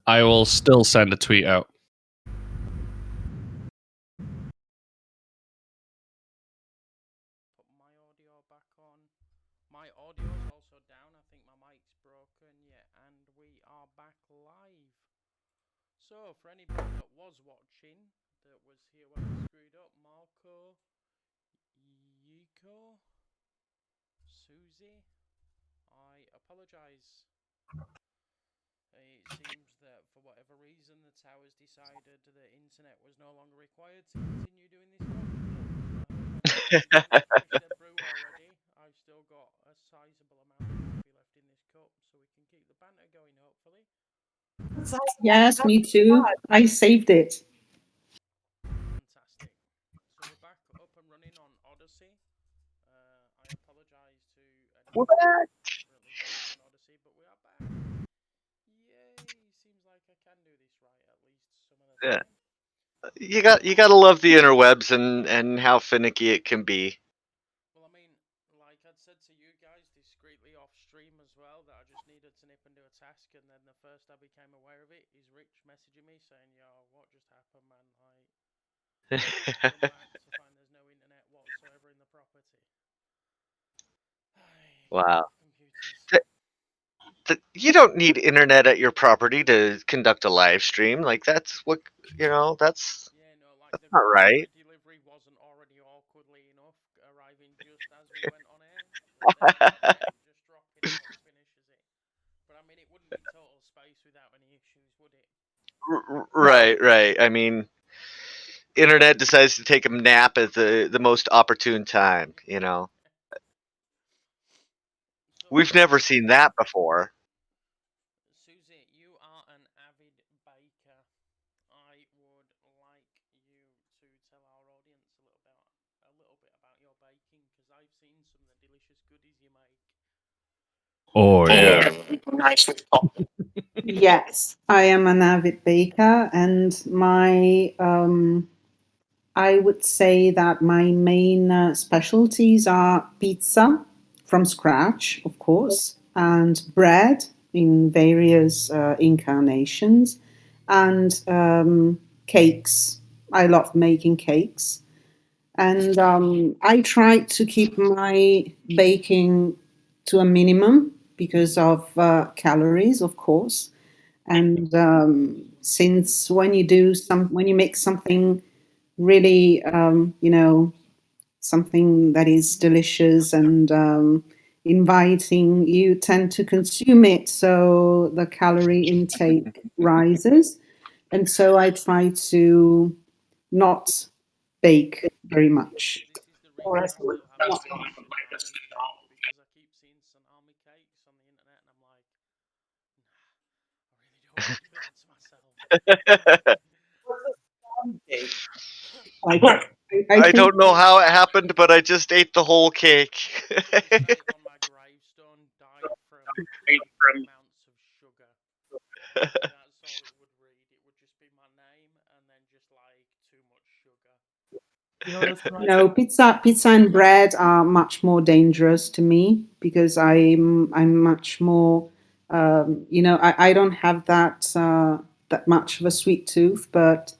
I will still send a tweet out. Put my audio back on. My audio's also down. I think my mic's broken. Yeah, and we are back live. So, for anybody that was watching, that was here when I screwed up, Marco, Yiko, Susie, I apologise. It seems that for whatever reason the towers decided the internet was no longer required to continue doing this podcast. I hope everybody's finished their brew already. I've still got a sizable amount of coffee left in this cup, so we can keep the banter going, hopefully. Yes, me too. I saved it. Fantastic. So we're back up and running on Odyssey. I apologise to anyone currently watching on Odyssey, but we are back. Yay! Seems like I can do this right at least some of the Yeah. time. You gotta love the interwebs and how finicky it can be. Well, I mean, like I'd said to you guys discreetly off stream as well, that I just needed to nip and do a task, and then the first I became aware of it is Rich messaging me saying, "Yo, what just happened, man? Like, come back to find there's no internet whatsoever in the property." Wow. Computers. You don't need internet at your property to conduct a live stream. Like that's what that's Yeah, no, like the not right. delivery wasn't already awkwardly enough arriving just as we went on air. Just dropping out finishes it. But I mean, it wouldn't be total space without any issues, would it? Right. I mean, internet decides to take a nap at the most opportune time. So, We've never seen that before. Susie, you are an avid baker. I would like you to tell our audience a little bit about your baking, because I've seen some of the delicious goodies you make. Oh yeah. Yes, I am an avid baker, and I would say that my main specialties are pizza from scratch, of course, and bread in various incarnations, and cakes. I love making cakes. And I try to keep my baking to a minimum because of calories, of course. And since when you make something really, something that is delicious and inviting, you tend to consume it, so the calorie intake rises. And so I try to not bake very much. This is the reason I still haven't finished the salami cake, because I keep seeing salami cakes on the internet, and I'm like, nah, I really don't want to do that to myself. I don't know how it happened, but I just ate the whole cake. It says on my gravestone, died from amounts of sugar. That's all it would read. It would just be my name and then just like too much sugar. No, pizza and bread are much more dangerous to me because I'm much more, I don't have that much of a sweet tooth, but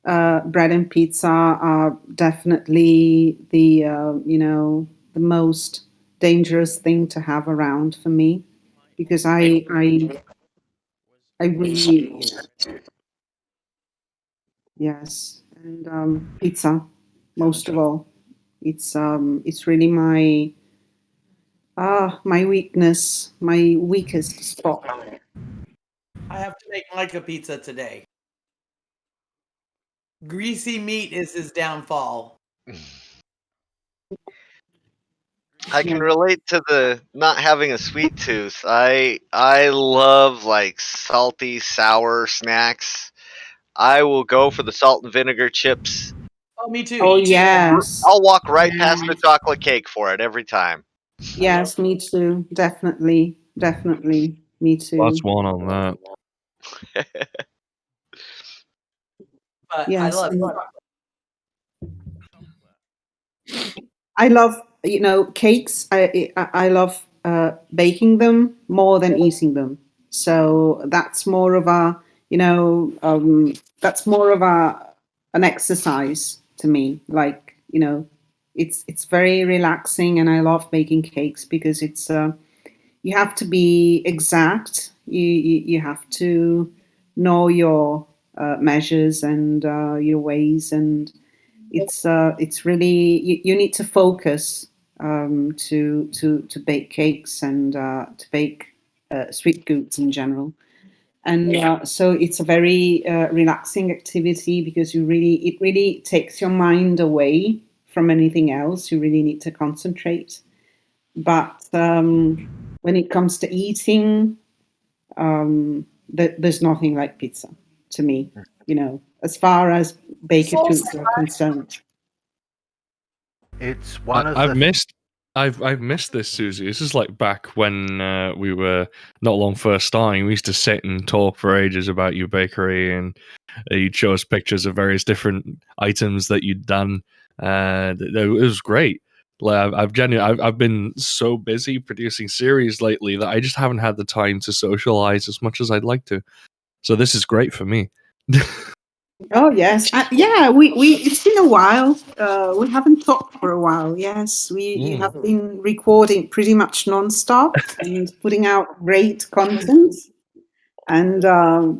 bread and pizza are definitely the most dangerous thing to have around for me because I really, yes, and pizza most of all. It's really my weakness, my weakest spot. I have to make Mike a pizza today. Greasy meat is his downfall. I can relate to the not having a sweet tooth. I love like salty, sour snacks. I will go for the salt and vinegar chips. Oh, me too. Oh yes, I'll walk right past the chocolate cake for it every time. yes, me too. Definitely, me too. That's one on that. But Yes, I love I love cakes. I love baking them more than eating them. So that's more of a that's more of an exercise to me. Like, it's very relaxing, and I love baking cakes because it's you have to be exact. You have to know your measures and your ways, and it's really you need to focus to bake cakes and to bake sweet goods in general. And so it's a very relaxing activity because it really takes your mind away from anything else. You really need to concentrate. But when it comes to eating, there's nothing like pizza to me, as far as baker foods are concerned. It's one of I've the missed. I've missed this, Susie. This is like back when we were not long first starting. We used to sit and talk for ages about your bakery, and you'd show us pictures of various different items that you'd done. It was great. Like I've been so busy producing series lately that I just haven't had the time to socialize as much as I'd like to. So this is great for me. Oh yes, yeah. We it's been a while. We haven't talked for a while. Yes, we have been recording pretty much nonstop and putting out great content. And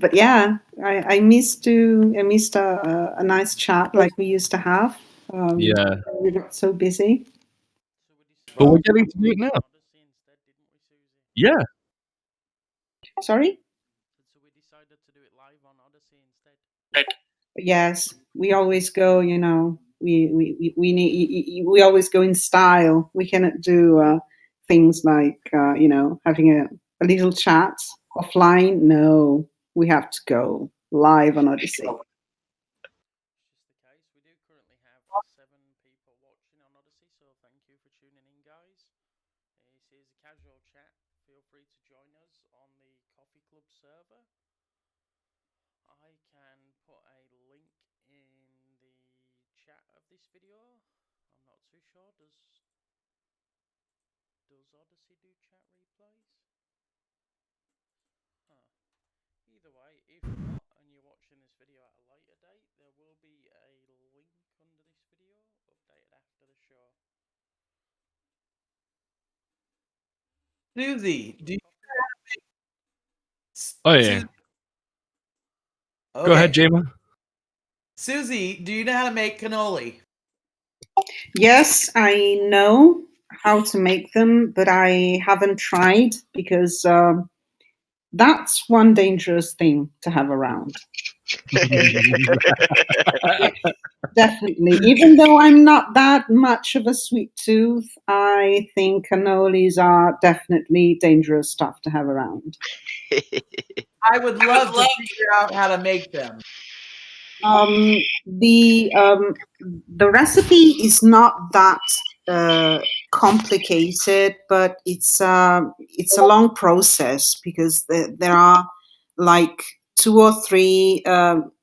but yeah, I missed a nice chat like we used to have. Yeah. We got so busy. But we're getting to do it now. Yeah. Sorry. So we decided to do it live on Odyssey instead. Yes, we always go. We always go in style. We cannot do things like having a little chat offline. No, we have to go live on Odyssey. Just the case. We do currently have 7 people watching on Odyssey, so thank you for tuning in, guys. This is a casual chat. Feel free to join us on the Coffee Club server. I can put a link in the chat of this video. I'm not too sure. Does Odyssey do chat replays? Huh. Either way, if not, and you're watching this video at a later date, there will be a link under this video, updated after the show. Susie, do you Oh yeah. Okay. Go ahead, Jema. Susie, do you know how to make cannoli? Yes, I know how to make them, but I haven't tried because that's one dangerous thing to have around. Yes, definitely. Even though I'm not that much of a sweet tooth, I think cannolis are definitely dangerous stuff to have around. I would love to figure out how to make them. The recipe is not that complicated, but it's a long process because there are like 2 or 3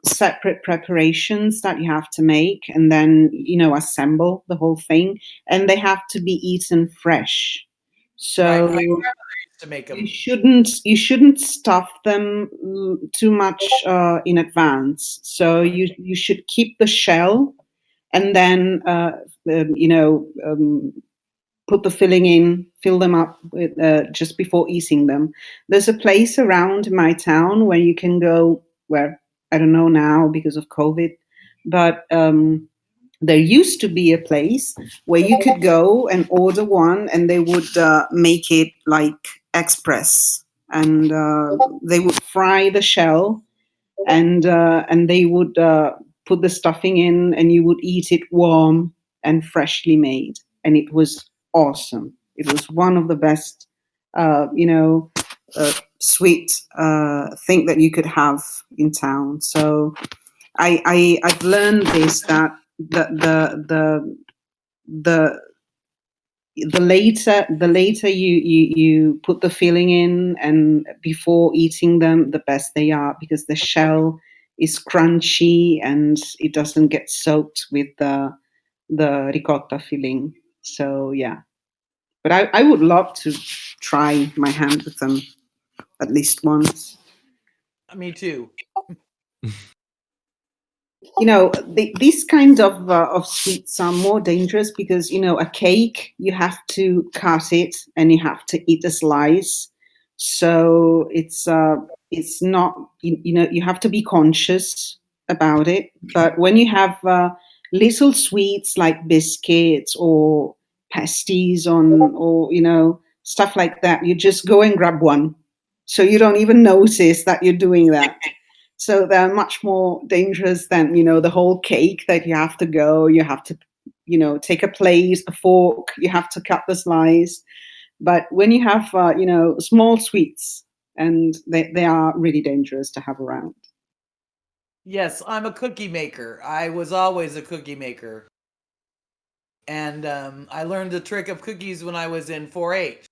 separate preparations that you have to make, and then assemble the whole thing, and they have to be eaten fresh. So Right, my grandmother used to make them. you shouldn't stuff them too much in advance. So you should keep the shell, and then put the filling in, fill them up with, just before eating them. There's a place around my town where you can go, where I don't know now because of COVID, but there used to be a place where you could go and order one, and they would make it like express, and they would fry the shell, and they would put the stuffing in, and you would eat it warm and freshly made, and it was awesome. It was one of the best, sweet thing that you could have in town. So I've learned this, that the later you put the filling in and before eating them, the best they are, because the shell is crunchy and it doesn't get soaked with the ricotta filling. So yeah, but I would love to try my hand with them at least once. Me too. These kind of sweets are more dangerous because a cake, you have to cut it and you have to eat a slice, so it's not, you have to be conscious about it. But when you have little sweets like biscuits or pasties or stuff like that, you just go and grab one, so you don't even notice that you're doing that. So they're much more dangerous than, the whole cake that you have to, take a plate, a fork, you have to cut the slice. But when you have, small sweets, and they are really dangerous to have around. Yes, I'm a cookie maker. I was always a cookie maker. And I learned the trick of cookies when I was in 4-H.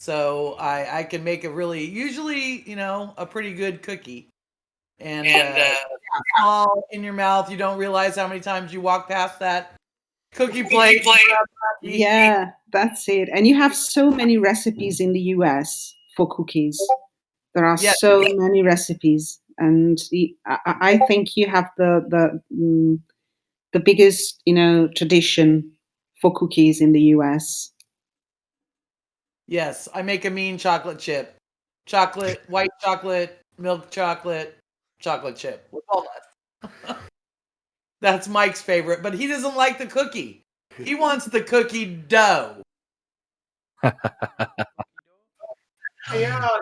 So I can make usually, a pretty good cookie. And small in your mouth. You don't realize how many times you walk past that cookie plate. Yeah, that's it. And you have so many recipes in the US for cookies. There are so many recipes, and I think you have the biggest, tradition for cookies in the US. Yes, I make a mean chocolate chip. Chocolate, white chocolate, milk chocolate, chocolate chip with walnuts. That's Mike's favorite, but he doesn't like the cookie. He wants the cookie dough. Cookie dough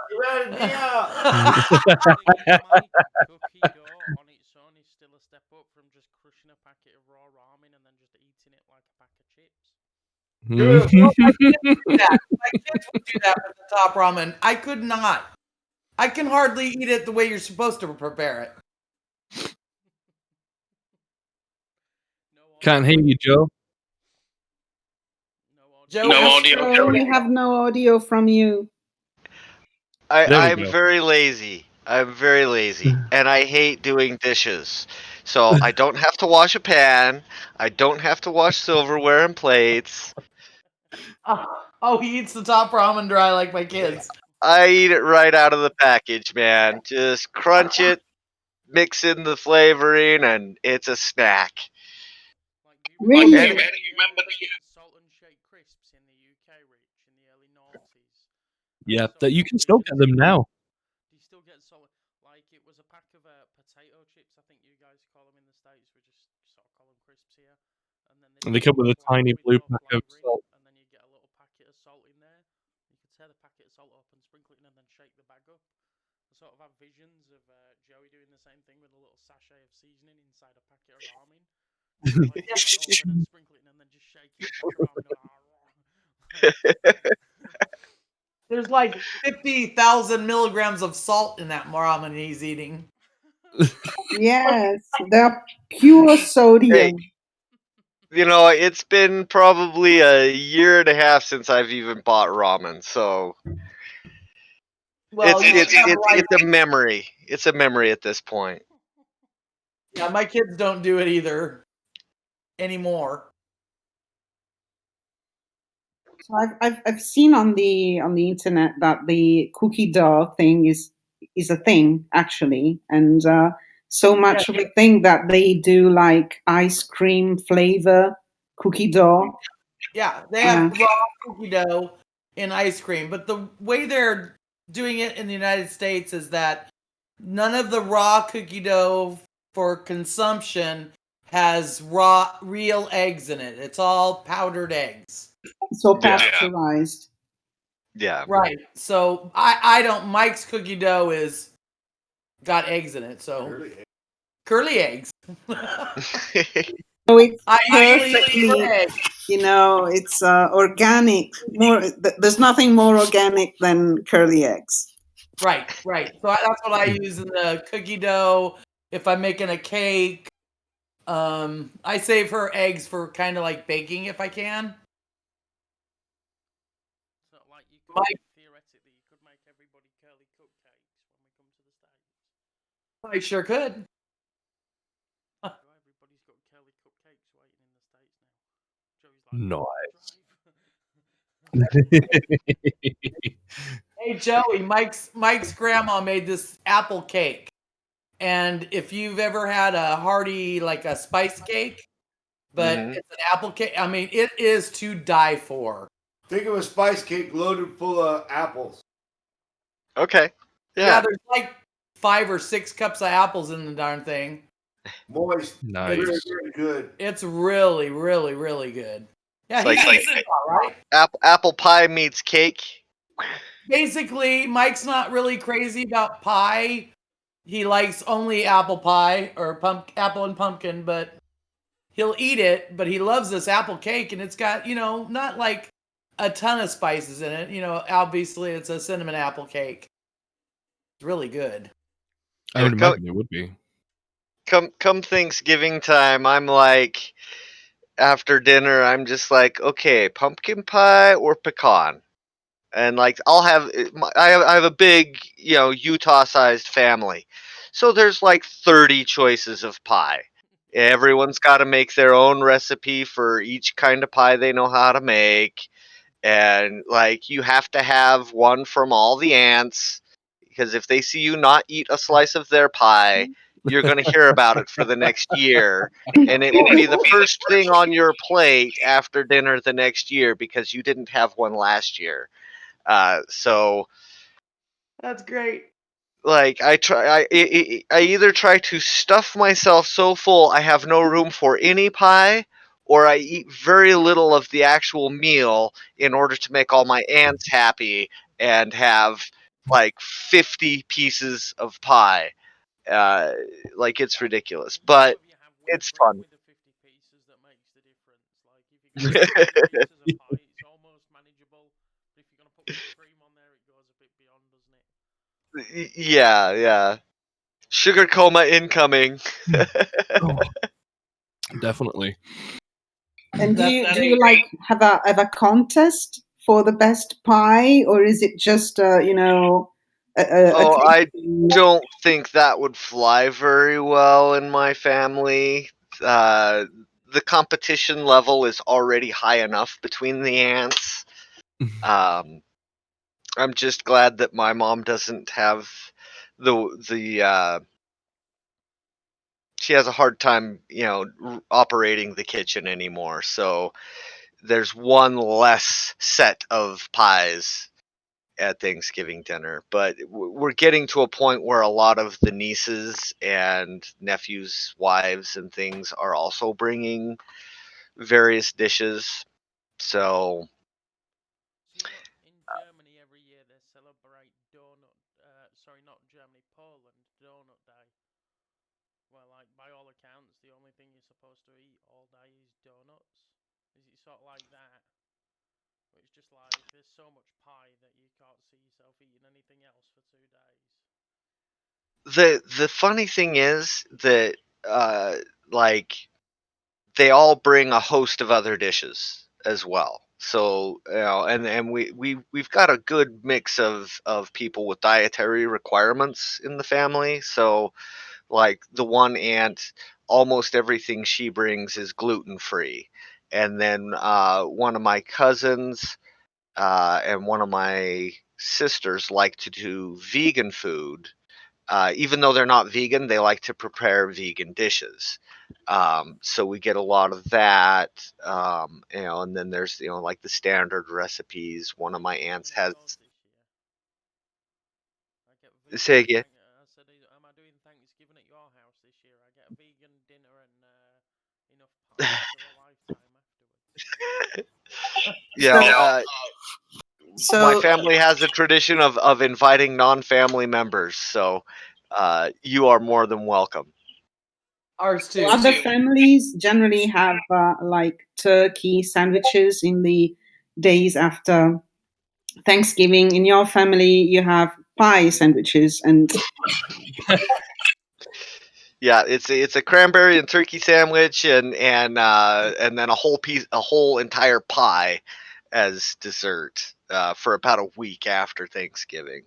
on its own is still a step up from just crushing a packet of raw ramen and then just eating it like a pack of chips. My kids would do that with the top ramen. I could not. I can hardly eat it the way you're supposed to prepare it. Can't hear you, Joe. Joe, No audio. We have no audio from you. I'm very lazy. I'm very lazy, and I hate doing dishes. So I don't have to wash a pan. I don't have to wash silverware and plates. Oh, he eats the top ramen dry like my kids. I eat it right out of the package, man. Just crunch it, mix in the flavoring, and it's a snack. Really? Do you remember the salt and shake crisps in the UK, Rich, in the early noughties? Yeah, that you can still get them now. You still get salt, like it was a pack of potato chips. I think you guys call them in the States. We just sort of call them crisps here. And they come with a tiny blue pack of salt. And then you get a little packet of salt in there. You can tear the packet of salt up and sprinkle it in, and then shake the bag up. I sort of have visions of Joey doing the same thing with a little sachet of seasoning inside a packet of ramen. Like, open and sprinkle it in, and then just shake it. There's like 50,000 milligrams of salt in that ramen he's eating. Yes, they're pure sodium. Hey, it's been probably a year and a half since I've even bought ramen, so it's a memory. It's a memory at this point. Yeah, my kids don't do it either anymore. So I've seen on the internet that the cookie dough thing is a thing actually, and so much of a thing that they do like ice cream flavor cookie dough. Yeah, they have raw cookie dough in ice cream, but the way they're doing it in the United States is that none of the raw cookie dough for consumption has real eggs in it. It's all powdered eggs. It's all pasteurized. Yeah. Right. So I don't. Mike's cookie dough is got eggs in it. So curly eggs. So it's perfectly, it's organic. There's nothing more organic than curly eggs. Right. So that's what I use in the cookie dough. If I'm making a cake, I save her eggs for kind of like baking if I can. So, like, theoretically, you could make everybody curly cupcakes when we come to the States. I sure could. Everybody's got curly cupcakes waiting in the States now. Nice. Hey Joey, Mike's grandma made this apple cake. And if you've ever had a hearty, like a spice cake, but Mhm. it's an apple cake, I mean, it is to die for. Think of a spice cake loaded full of apples. Okay. Yeah, Yeah. there's like 5 or 6 cups of apples in the darn thing. Moist. Nice. Very, very good. It's really, really, really good. Yeah, It's he's like all right. apple pie meets cake. Basically, Mike's not really crazy about pie. He likes only apple pie or apple and pumpkin, but he'll eat it. But he loves this apple cake, and it's got, not like a ton of spices in it. Obviously it's a cinnamon apple cake. It's really good. I would imagine it would be. Come Thanksgiving time, I'm like, after dinner, I'm just like, okay, pumpkin pie or pecan, and like I have a big Utah-sized family, so there's like 30 choices of pie. Everyone's got to make their own recipe for each kind of pie they know how to make, and like you have to have one from all the aunts, because if they see you not eat a slice of their pie, you're going to hear about it for the next year, and it will be the first thing on your plate after dinner the next year because you didn't have one last year. So That's great. like I either try to stuff myself so full I have no room for any pie, or I eat very little of the actual meal in order to make all my aunts happy and have like 50 pieces of pie. Uh, like it's ridiculous, but If you have whipped it's cream fun. with the 50 pieces that makes the difference. Like if you're going to have 50 pieces of pie, it's almost manageable. But if you're going to put whipped cream on there, it goes a bit beyond, doesn't it? Yeah. Sugar coma incoming. Oh, definitely. And do That's you like have a contest for the best pie, or is it just a Oh, I tasting? don't think that would fly very well in my family. The competition level is already high enough between the aunts. I'm just glad that my mom doesn't have the she has a hard time, operating the kitchen anymore. So there's one less set of pies at Thanksgiving dinner, but we're getting to a point where a lot of the nieces and nephews' wives and things are also bringing various dishes. So, So in Germany every year they celebrate donut. Sorry, not Germany, Poland Donut Day. Well, like by all accounts, the only thing you're supposed to eat all day is donuts. Is it sort of like that? It's just like there's so much pie that you can't see yourself eating anything else for 2 days. the funny thing is that uh, like they all bring a host of other dishes as well. So and we've got a good mix of people with dietary requirements in the family. So like the one aunt, almost everything she brings is gluten free, and then one of my cousins and one of my sisters like to do vegan food. Even though they're not vegan, they like to prepare vegan dishes. So we get a lot of that, and then there's like the standard recipes. One of my aunts has. Say again. I said, am I doing Thanksgiving at your house this year? I get a vegan dinner and enough pie for a lifetime afterwards. Yeah, my So family has a tradition of inviting non-family members, so you are more than welcome. Ours too. other families generally have like turkey sandwiches in the days after Thanksgiving. In your family, you have pie sandwiches, and Yeah, it's a cranberry and turkey sandwich, and then a whole entire pie as dessert for about a week after Thanksgiving.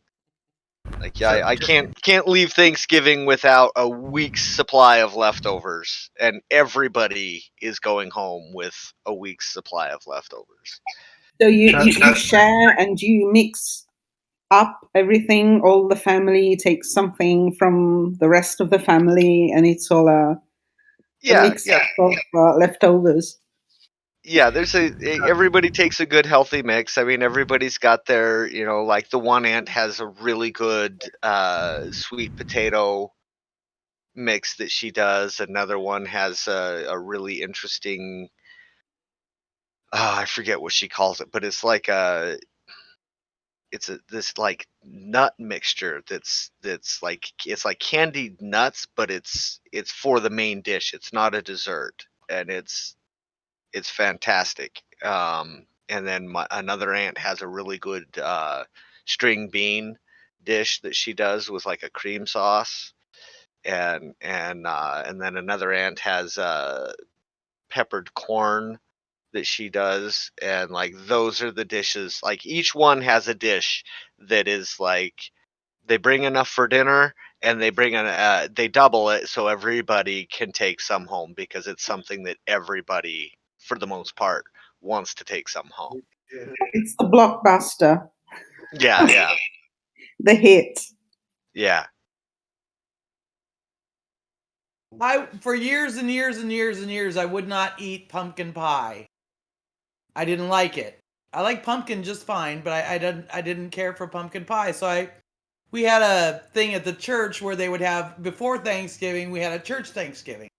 Like, yeah, I can't leave Thanksgiving without a week's supply of leftovers, and everybody is going home with a week's supply of leftovers. so you share and you mix up everything. All the family takes something from the rest of the family, and it's all a mix of leftovers. Yeah, everybody takes a good healthy mix. I mean, everybody's got their, like the one aunt has a really good sweet potato mix that she does. Another one has a really interesting, I forget what she calls it, but it's like this like nut mixture that's like it's like candied nuts, but it's for the main dish. It's not a dessert, and it's fantastic. And then another aunt has a really good string bean dish that she does with like a cream sauce, and then another aunt has peppered corn that she does, and like those are the dishes. Like each one has a dish that is like they bring enough for dinner, and they double it so everybody can take some home, because it's something that everybody, for the most part, wants to take some home. It's the blockbuster, Yeah, the hit. yeah. For years and years and years and years, I would not eat pumpkin pie. I didn't like it. I like pumpkin just fine, but I didn't care for pumpkin pie. So we had a thing at the church where they would have, before Thanksgiving, we had a church Thanksgiving.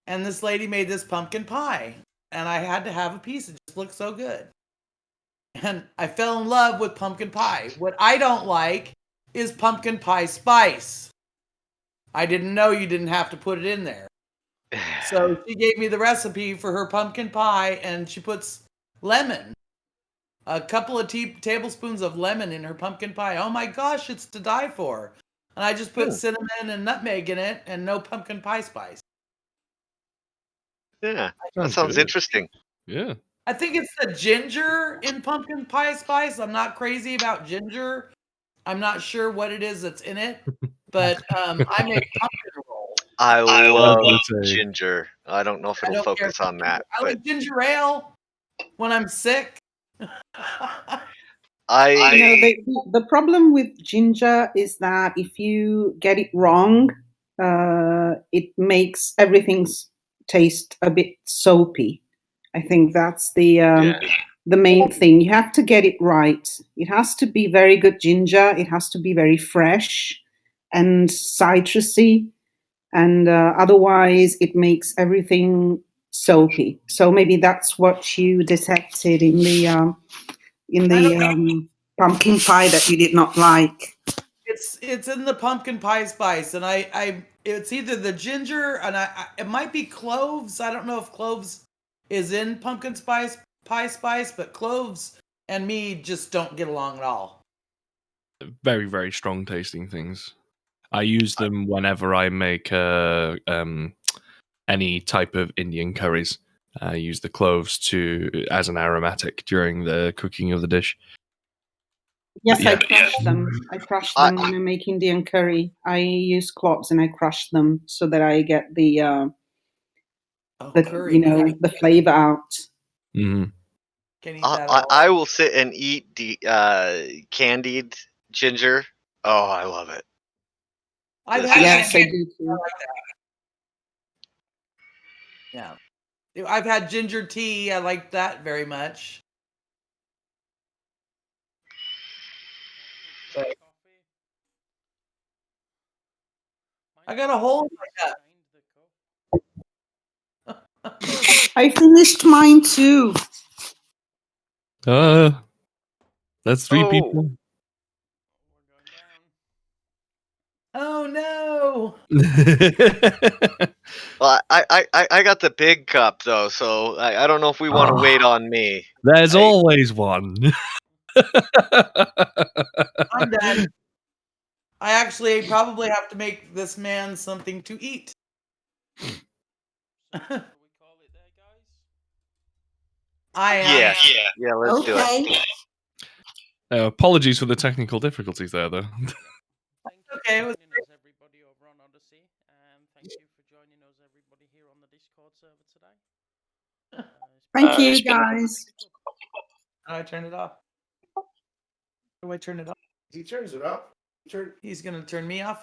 And this lady made this pumpkin pie, and I had to have a piece. It just looked so good. And I fell in love with pumpkin pie. What I don't like is pumpkin pie spice. I didn't know you didn't have to put it in there. So she gave me the recipe for her pumpkin pie, and she puts lemon, a couple of tablespoons of lemon in her pumpkin pie. Oh my gosh, it's to die for. And I just put cinnamon and nutmeg in it, and no pumpkin pie spice. Yeah, that sounds interesting. Yeah. I think it's the ginger in pumpkin pie spice. I'm not crazy about ginger. I'm not sure what it is that's in it, but I make pumpkin roll. I love ginger. I don't know if it'll focus on that. I like ginger ale when I'm sick. The problem with ginger is that if you get it wrong, it makes everything taste a bit soapy. I think that's the main thing. You have to get it right. It has to be very good ginger. It has to be very fresh and citrusy, and otherwise it makes everything soapy. So maybe that's what you detected in the pumpkin pie that you did not like. It's in the pumpkin pie spice, and I it's either the ginger, and it might be cloves. I don't know if cloves is in pumpkin pie spice, but cloves and me just don't get along at all. Very, very strong tasting things. I use them whenever I make any type of Indian curries. I use the cloves as an aromatic during the cooking of the dish. Yes, I crush them. I crush them when I make Indian curry. I use cloves and I crush them so that I get the flavor out. Mm-hmm. I will sit and eat the candied ginger. Oh, I love it. Yes, I do too. Yeah. I've had ginger tea. I like that very much. But I got a hole in my cup. I finished mine too. That's 3 people. Oh no! Well, I got the big cup though, so I don't know if we want to wait on me. There's always one. I'm done. I actually probably have to make this man something to eat. I am. Yeah. Let's do it. Apologies for the technical difficulties there, though. Okay, it was everybody over on Odyssey, and thank you for joining us, everybody here on the Discord server today. Thank you, guys. I turned it off. How do I turn it off? He turns it up. He's gonna turn me off.